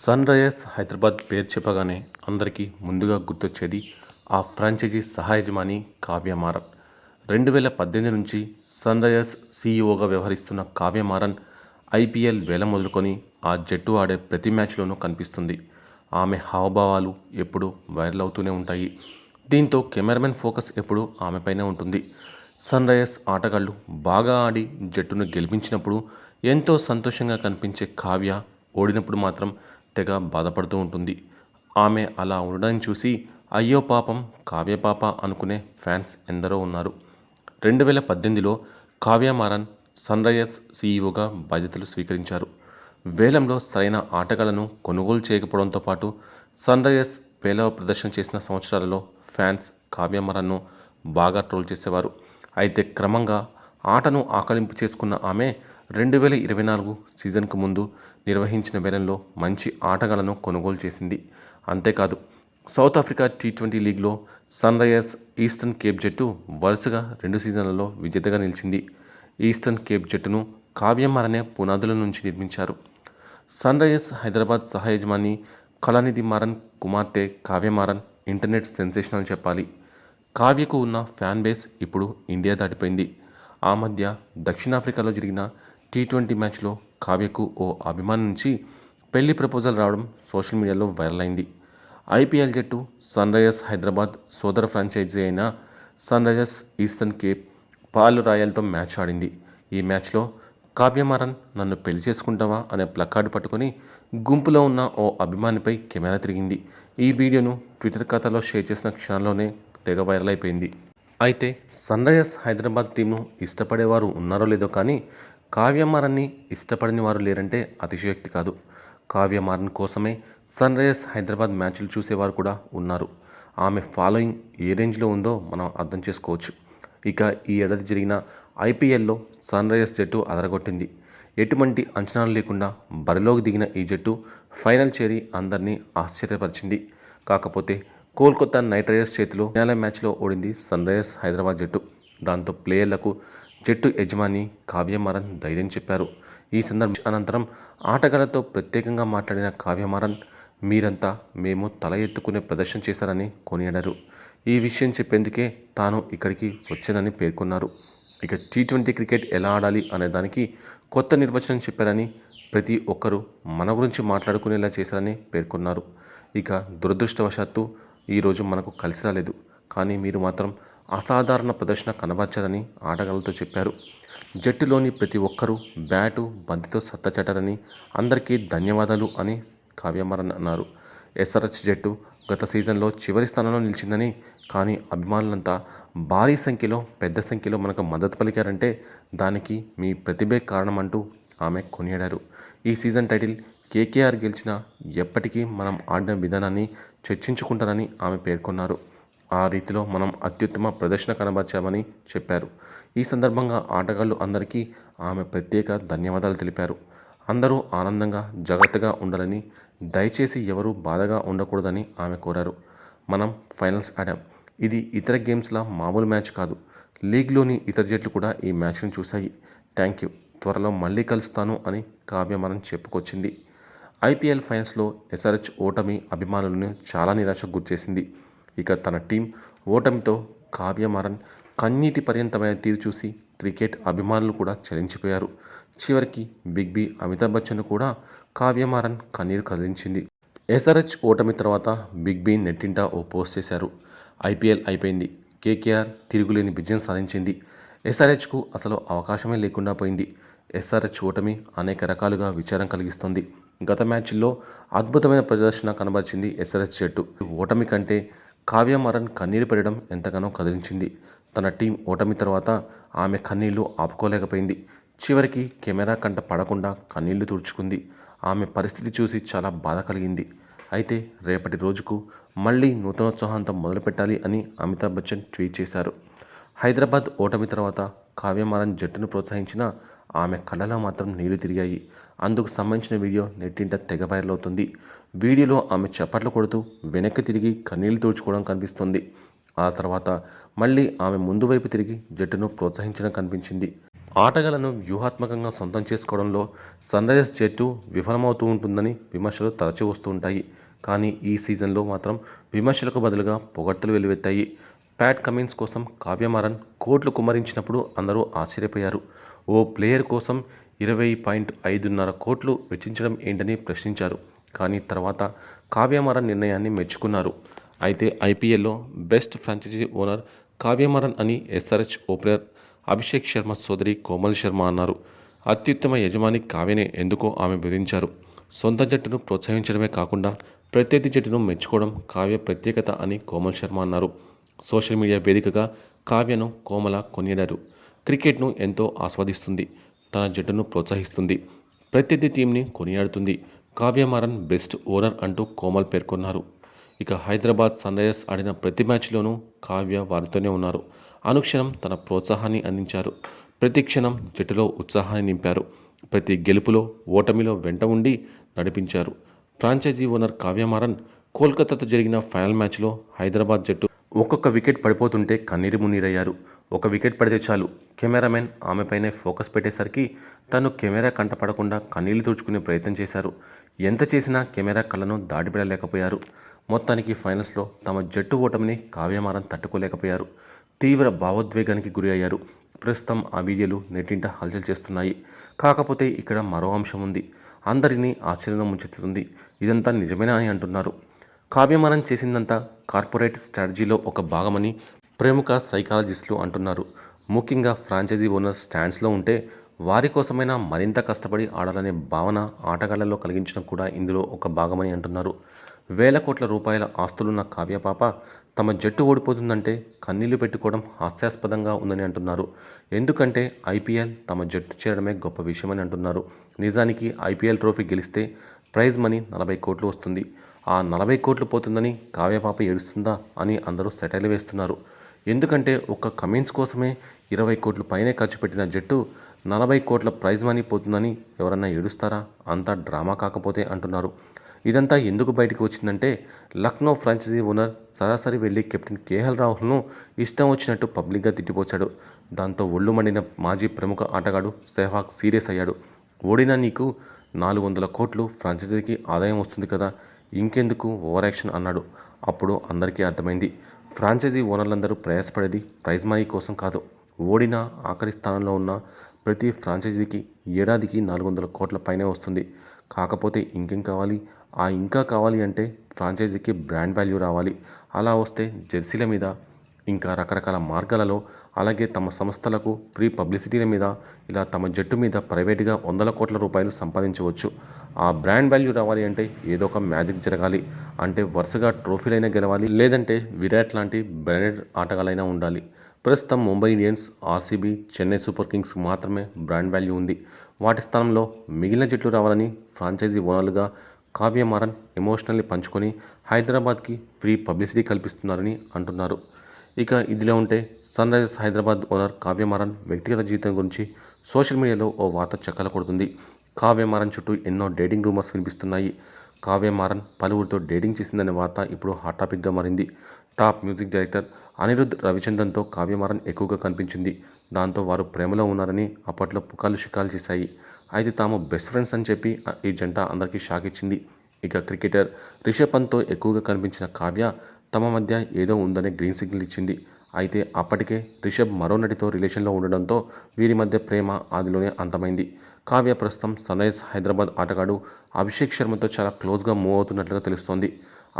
Sun Risers Hyderabad పేరు చెప్పగానే అందరికీ ముందుగా గుర్తొచ్చేది ఆ ఫ్రాంచైజీ సహయజమాని కావ్య మారన్. 2018 నుంచి సన్ రైజర్స్ సీఈఓగా వ్యవహరిస్తున్న కావ్య మారన్ ఐపీఎల్ వేళ మొదలుకొని ఆ జట్టు ఆడే ప్రతి మ్యాచ్లోనూ కనిపిస్తుంది. ఆమె హావభావాలు ఎప్పుడూ వైరల్ అవుతూనే ఉంటాయి. దీంతో కెమెరామెన్ ఫోకస్ ఎప్పుడూ ఆమెపైనే ఉంటుంది. సన్ రైజర్స్ ఆటగాళ్లు బాగా ఆడి జట్టును గెలిపించినప్పుడు ఎంతో సంతోషంగా కనిపించే కావ్య ఓడినప్పుడు మాత్రం తెగ బాధపడుతూ ఉంటుంది. ఆమె అలా ఉండడాన్ని చూసి అయ్యో పాపం కావ్య పాప అనుకునే ఫ్యాన్స్ ఎందరో ఉన్నారు. 2018లో కావ్య మారన్ సన్ రైజర్స్ సీఈఓగా బాధ్యతలు స్వీకరించారు. వేలంలో సరైన ఆటగాళ్లను కొనుగోలు చేయకపోవడంతో పాటు సన్ రైజర్స్ పేలవ ప్రదర్శన చేసిన సంవత్సరాలలో ఫ్యాన్స్ కావ్య మారన్ను బాగా ట్రోల్ చేసేవారు. అయితే క్రమంగా ఆటను ఆకలింపు చేసుకున్న ఆమె 2024 సీజన్కు ముందు నిర్వహించిన వేలంలో మంచి ఆటగాళ్లను కొనుగోలు చేసింది. అంతేకాదు సౌత్ ఆఫ్రికా టీ20 లీగ్లో సన్ రైజర్స్ ఈస్టర్న్ కేప్ జట్టు వరుసగా 2 సీజన్లలో విజేతగా నిలిచింది. ఈస్టర్న్ కేప్ జట్టును కావ్య మారనే పునాదుల నుంచి నిర్మించారు. సన్ రైజర్స్ హైదరాబాద్ సహయజమాని కళానిధి మారన్ కుమార్తె కావ్య మారన్ ఇంటర్నెట్ సెన్సేషన్ అని చెప్పాలి. కావ్యకు ఉన్న ఫ్యాన్ బేస్ ఇప్పుడు ఇండియా దాటిపోయింది. ఆ మధ్య దక్షిణాఫ్రికాలో జరిగిన టీ20 మ్యాచ్లో కావ్యకు ఓ అభిమాని నుంచి పెళ్లి ప్రపోజల్ రావడం సోషల్ మీడియాలో వైరల్ అయింది. ఐపీఎల్ జట్టు సన్ రైజర్స్ హైదరాబాద్ సోదర ఫ్రాంచైజీ అయిన Sunrisers Eastern Cape Paarl రాయల్తో మ్యాచ్ ఆడింది. ఈ మ్యాచ్లో కావ్య మారన్ నన్ను పెళ్లి చేసుకుంటావా అనే ప్లకార్డు పట్టుకొని గుంపులో ఉన్న ఓ అభిమానిపై కెమెరా తిరిగింది. ఈ వీడియోను ట్విట్టర్ ఖాతాలో షేర్ చేసిన క్షణంలోనే తెగ వైరల్ అయిపోయింది. అయితే సన్ రైజర్స్ హైదరాబాద్ టీంను ఇష్టపడేవారు ఉన్నారో లేదో కానీ కావ్య మారన్ని ఇష్టపడని వారు లేరంటే అతిశయోక్తి కాదు. కావ్య మారన్ కోసమే సన్ రైజర్స్ హైదరాబాద్ మ్యాచ్లు చూసేవారు కూడా ఉన్నారు. ఆమె ఫాలోయింగ్ ఏ రేంజ్లో ఉందో మనం అర్థం చేసుకోవచ్చు. ఇక ఈ ఏడాది జరిగిన ఐపీఎల్లో సన్ రైజర్స్ జట్టు అదరగొట్టింది. ఎటువంటి అంచనాలు లేకుండా బరిలోకి దిగిన ఈ జట్టు ఫైనల్ చేరి అందరినీ ఆశ్చర్యపరిచింది. కాకపోతే కోల్కతా నైట్ రైడర్స్ చేతిలో ఫైనల్ మ్యాచ్లో ఓడింది సన్ రైజర్స్ హైదరాబాద్ జట్టు. దాంతో ప్లేయర్లకు జట్టు యజమాని కావ్య మారన్ ధైర్యం చెప్పారు. ఈ సందర్భం అనంతరం ఆటగాళ్లతో ప్రత్యేకంగా మాట్లాడిన కావ్య మారన్ మీరంతా మేము తల ఎత్తుకునే ప్రదర్శన చేశారని కొనియాడారు. ఈ విషయం చెప్పేందుకే తాను ఇక్కడికి వచ్చానని పేర్కొన్నారు. ఇక టీ20 క్రికెట్ ఎలా ఆడాలి అనే దానికి కొత్త నిర్వచనం చెప్పారని, ప్రతి ఒక్కరూ మన గురించి మాట్లాడుకునేలా చేశారని పేర్కొన్నారు. ఇక దురదృష్టవశాత్తు ఈరోజు మనకు కలిసి రాలేదు, కానీ మీరు మాత్రం అసాధారణ ప్రదర్శన కనబర్చారని ఆటగాళ్లతో చెప్పారు. జట్టులోని ప్రతి ఒక్కరూ బ్యాటు బంతితో సత్తా చాటారని, అందరికీ ధన్యవాదాలు అని కావ్య మారన్ అన్నారు. ఎస్ఆర్హెచ్ జట్టు గత సీజన్లో చివరి స్థానంలో నిలిచిందని, కానీ అభిమానులంతా భారీ సంఖ్యలో పెద్ద సంఖ్యలో మనకు మద్దతు పలికారంటే దానికి మీ ప్రతిభే కారణమంటూ ఆమె కొనియాడారు. ఈ సీజన్ టైటిల్ కేకేఆర్ గెలిచినా ఎప్పటికీ మనం ఆడిన విధానాన్ని చర్చించుకుంటారని ఆమె పేర్కొన్నారు. ఆ రీతిలో మనం అత్యుత్తమ ప్రదర్శన కనబర్చామని చెప్పారు. ఈ సందర్భంగా ఆటగాళ్లు అందరికీ ఆమె ప్రత్యేక ధన్యవాదాలు తెలిపారు. అందరూ ఆనందంగా జాగ్రత్తగా ఉండాలని, దయచేసి ఎవరూ బాధగా ఉండకూడదని ఆమె కోరారు. మనం ఫైనల్స్ ఆడాం. ఇది ఇతర గేమ్స్లా మామూలు మ్యాచ్ కాదు. లీగ్లోని ఇతర జట్లు కూడా ఈ మ్యాచ్ను చూశాయి. థ్యాంక్ యూ, త్వరలో మళ్ళీ కలుస్తాను అని కావ్య మారన్ చెప్పుకొచ్చింది. ఐపీఎల్ ఫైనల్స్లో ఎస్ఆర్హెచ్ ఓటమి అభిమానులను చాలా నిరాశకు గురిచేసింది. ఇక తన టీం ఓటమితో కావ్య మారన్ కన్నీటి పర్యంతమైన తీరు చూసి క్రికెట్ అభిమానులు కూడా చలించిపోయారు. చివరికి బిగ్ బి అమితాబ్ బచ్చన్ కూడా కావ్య మారన్ కన్నీరు కదిలించింది. ఎస్ఆర్హెచ్ ఓటమి తర్వాత బిగ్ బి నెట్టింట ఓ పోస్ట్ చేశారు. ఐపీఎల్ అయిపోయింది, కేకేఆర్ తిరుగులేని విజయం సాధించింది, ఎస్ఆర్హెచ్కు అసలు అవకాశమే లేకుండా పోయింది. ఎస్ఆర్హెచ్ ఓటమి అనేక రకాలుగా విచారం కలిగిస్తోంది. గత మ్యాచ్ల్లో అద్భుతమైన ప్రదర్శన కనబరిచింది ఎస్ఆర్హెచ్ జట్టు. ఓటమి కంటే కావ్య మారన్ కన్నీరు పెట్టడం ఎంతగానో కదిలించింది. తన టీం ఓటమి తర్వాత ఆమె కన్నీళ్లు ఆపుకోలేకపోయింది. చివరికి కెమెరా కంట పడకుండా కన్నీళ్లు తుడుచుకుంది. ఆమె పరిస్థితి చూసి చాలా బాధ కలిగింది. అయితే రేపటి రోజుకు మళ్లీ నూతనోత్సాహంతో మొదలుపెట్టాలి అని అమితాబ్ బచ్చన్ ట్వీట్ చేశారు. హైదరాబాద్ ఓటమి తర్వాత కావ్య మారన్ జట్టును ప్రోత్సహించిన ఆమె కళ్ళలో మాత్రం నీళ్లు తిరిగాయి. అందుకు సంబంధించిన వీడియో నెట్టింట తెగ వైరల్ అవుతుంది. వీడియోలో ఆమె చప్పట్లు కొడుతూ వెనక్కి తిరిగి కన్నీళ్లు తుడుచుకోవడం కనిపిస్తుంది. ఆ తర్వాత మళ్ళీ ఆమె ముందు వైపు తిరిగి జట్టును ప్రోత్సహించడం కనిపించింది. ఆటగాళ్లను వ్యూహాత్మకంగా సొంతం చేసుకోవడంలో సన్రైజర్స్ జట్టు విఫలమవుతూ ఉంటుందని విమర్శలు తరచూ వస్తూ ఉంటాయి. కానీ ఈ సీజన్లో మాత్రం విమర్శలకు బదులుగా పొగడ్తలు వెల్లువెత్తాయి. ప్యాట్ కమిన్స్ కోసం కావ్య మారన్ కోట్లు కుమ్మరించినప్పుడు అందరూ ఆశ్చర్యపోయారు. ఓ ప్లేయర్ కోసం 20.5 కోట్లు వెచ్చించడం ఏంటని ప్రశ్నించారు. కానీ తర్వాత కావ్య మారన్ నిర్ణయాన్ని మెచ్చుకున్నారు. అయితే ఐపీఎల్లో best franchise owner Kavya Maran అని ఎస్ఆర్హెచ్ ఓపెనర్ అభిషేక్ శర్మ సోదరి కోమల్ శర్మ అన్నారు. అత్యుత్తమ యజమాని కావ్యనే ఎందుకో ఆమె వివరించారు. సొంత జట్టును ప్రోత్సహించడమే కాకుండా ప్రత్యర్థి జట్టును మెచ్చుకోవడం కావ్య ప్రత్యేకత అని కోమల్ శర్మ అన్నారు. సోషల్ మీడియా వేదికగా కావ్యను కోమల కొనియాడారు. క్రికెట్ను ఎంతో ఆస్వాదిస్తుంది. తన జట్టును ప్రోత్సహిస్తుంది. ప్రత్యర్థి టీంని కొనియాడుతుంది. కావ్య మారన్ బెస్ట్ ఓనర్ అంటూ కోమల్ పేర్కొన్నారు. ఇక హైదరాబాద్ సన్రైజర్స్ ఆడిన ప్రతి మ్యాచ్లోనూ కావ్య వారితోనే ఉన్నారు. అనుక్షణం తన ప్రోత్సాహాన్ని అందించారు. ప్రతి క్షణం జట్టులో ఉత్సాహాన్ని నింపారు. ప్రతి గెలుపులో ఓటమిలో వెంట ఉండి నడిపించారు. ఫ్రాంచైజీ ఓనర్ కావ్య మారన్ కోల్కతాతో జరిగిన ఫైనల్ మ్యాచ్లో హైదరాబాద్ జట్టు ఒక్కొక్క వికెట్ పడిపోతుంటే కన్నీరు మున్నీరయ్యారు. ఒక వికెట్ పడితే చాలు కెమెరామెన్ ఆమెపైనే ఫోకస్ పెట్టేసరికి తను కెమెరా కంటపడకుండా కన్నీళ్లు తుడుచుకునే ప్రయత్నం చేశారు. ఎంత చేసినా కెమెరా కళ్ళను దాటిపెడలేకపోయారు. మొత్తానికి ఫైనల్స్లో తమ జట్టు ఓటమిని కావ్య మారన్ తట్టుకోలేకపోయారు. తీవ్ర భావోద్వేగానికి గురి అయ్యారు. ప్రస్తుతం ఆ వీడియోలు నెట్టింట హల్చల్ చేస్తున్నాయి. కాకపోతే ఇక్కడ మరో అంశం ఉంది. అందరినీ ఆశ్చర్యంలో ముంచెత్తుతుంది. ఇదంతా నిజమేనా అని అంటున్నారు. కావ్య మారన్ చేసిందంతా కార్పొరేట్ స్ట్రాటజీలో ఒక భాగమని ప్రముఖ సైకాలజిస్టులు అంటున్నారు. ముఖ్యంగా ఫ్రాంచైజీ ఓనర్స్ స్టాండ్స్లో ఉంటే వారి కోసమైనా మరింత కష్టపడి ఆడాలనే భావన ఆటగాళ్లలో కలిగించడం కూడా ఇందులో ఒక భాగమని అంటున్నారు. వేల కోట్ల రూపాయల ఆస్తులున్న కావ్య పాప తమ జట్టు ఓడిపోతుందంటే కన్నీళ్లు పెట్టుకోవడం హాస్యాస్పదంగా ఉందని అంటున్నారు. ఎందుకంటే ఐపీఎల్ తమ జట్టు చేరడమే గొప్ప విషయమని అంటున్నారు. నిజానికి ఐపీఎల్ ట్రోఫీ గెలిస్తే ప్రైజ్ మనీ 40 కోట్లు వస్తుంది. ఆ 40 కోట్లు పోతుందని కావ్య పాప ఏడుస్తుందా అని అందరూ సెటైర్లు వేస్తున్నారు. ఎందుకంటే ఒక్క కమిన్స్ కోసమే 20 కోట్ల పైనే ఖర్చు పెట్టిన జట్టు 40 కోట్ల ప్రైజ్ మనీ పోతుందని ఎవరన్నా ఏడుస్తారా? అంతా డ్రామా కాకపోతే అంటున్నారు. ఇదంతా ఎందుకు బయటకు వచ్చిందంటే లక్నో ఫ్రాంచైజీ ఓనర్ సరాసరి వెళ్లి కెప్టెన్ కేఎల్ రాహుల్ను ఇష్టం వచ్చినట్టు పబ్లిక్గా తిట్టిపోశాడు. దాంతో ఒళ్ళు మండిన మాజీ ప్రముఖ ఆటగాడు సెహ్వాగ్ సీరియస్ అయ్యాడు. ఓడినా నీకు 400 కోట్లు ఫ్రాంచైజీకి ఆదాయం వస్తుంది కదా, ఇంకెందుకు ఓవర్ యాక్షన్ అన్నాడు. అప్పుడు అందరికీ అర్థమైంది. ఫ్రాంచైజీ ఓనర్లందరూ ప్రయాసపడేది ప్రైజ్ మనీ కోసం కాదు. ఓడినా ఆఖరి స్థానంలో ఉన్న ప్రతి ఫ్రాంచైజీకి ఏడాదికి 400 కోట్ల పైనే వస్తుంది. కాకపోతే ఇంకేం కావాలి? ఆ ఇంకా కావాలి అంటే ఫ్రాంచైజీకి బ్రాండ్ వాల్యూ రావాలి. అలా వస్తే జెర్సీల మీద ఇంకా రకరకాల మార్గాలలో అలాగే తమ సంస్థలకు ఫ్రీ పబ్లిసిటీల మీద ఇలా తమ జట్టు మీద ప్రైవేటుగా 100 కోట్ల రూపాయలు సంపాదించవచ్చు. ఆ బ్రాండ్ వాల్యూ రావాలి అంటే ఏదో ఒక మ్యాజిక్ జరగాలి. అంటే వరుసగా ట్రోఫీలైనా గెలవాలి, లేదంటే విరాట్ లాంటి బ్రాండెడ్ ఆటగాళ్ళైనా ఉండాలి. ప్రస్తుతం Mumbai Indians, RCB, Chennai super Kings మాత్రమే బ్రాండ్ వాల్యూ ఉంది. వాటి స్థానంలో మిగిలిన జట్లు రావాలని ఫ్రాంచైజీ ఓనర్లుగా కావ్య మారన్ ఎమోషనల్లీ పంచుకొని హైదరాబాద్కి ఫ్రీ పబ్లిసిటీ కల్పిస్తున్నారని అంటున్నారు. ఇక ఇదిలా ఉంటే సన్రైజర్స్ హైదరాబాద్ ఓనర్ కావ్య మారన్ వ్యక్తిగత జీవితం గురించి సోషల్ మీడియాలో ఓ వార్త చక్కల కొడుతుంది. కావ్య మారన్ చుట్టూ ఎన్నో డేటింగ్ రూమర్స్ వినిపిస్తున్నాయి. కావ్య మారన్ పలువురితో డేటింగ్ చేసిందనే వార్త ఇప్పుడు హాట్ టాపిక్గా మారింది. టాప్ మ్యూజిక్ డైరెక్టర్ అనిరుద్ రవిచంద్రన్తో కావ్య మారన్ ఎక్కువగా కనిపించింది. దాంతో వారు ప్రేమలో ఉన్నారని అప్పట్లో పుకార్లు షికాలు చేశాయి. అయితే తాము బెస్ట్ ఫ్రెండ్స్ అని చెప్పి ఈ జంట అందరికీ షాక్ ఇచ్చింది. ఇక క్రికెటర్ రిషబ్ పంత్తో ఎక్కువగా కనిపించిన కావ్య తమ మధ్య ఏదో ఉందనే గ్రీన్ సిగ్నల్ ఇచ్చింది. అయితే అప్పటికే రిషబ్ మరో నటితో రిలేషన్లో ఉండడంతో వీరి మధ్య ప్రేమ ఆదిలోనే అంతమైంది. కావ్య ప్రస్తుతం సన్రైజర్స్ హైదరాబాద్ ఆటగాడు అభిషేక్ శర్మతో చాలా క్లోజ్గా మూవ్ అవుతున్నట్లుగా తెలుస్తోంది.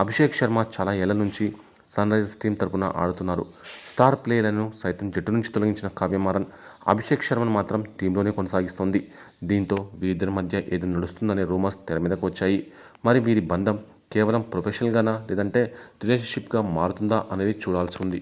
అభిషేక్ శర్మ చాలా ఏళ్ల నుంచి సన్రైజర్స్ టీం తరపున ఆడుతున్నారు. స్టార్ ప్లేయర్లను సైతం జట్టు నుంచి తొలగించిన కావ్య మారన్ అభిషేక్ శర్మను మాత్రం టీంలోనే కొనసాగిస్తోంది. దీంతో వీరిద్దరి మధ్య ఏదో నడుస్తుందనే రూమర్స్ తెర మీదకు వచ్చాయి. మరి వీరి బంధం కేవలం ప్రొఫెషనల్గానా లేదంటే రిలేషన్షిప్గా మారుతుందా అనేది చూడాల్సి ఉంది.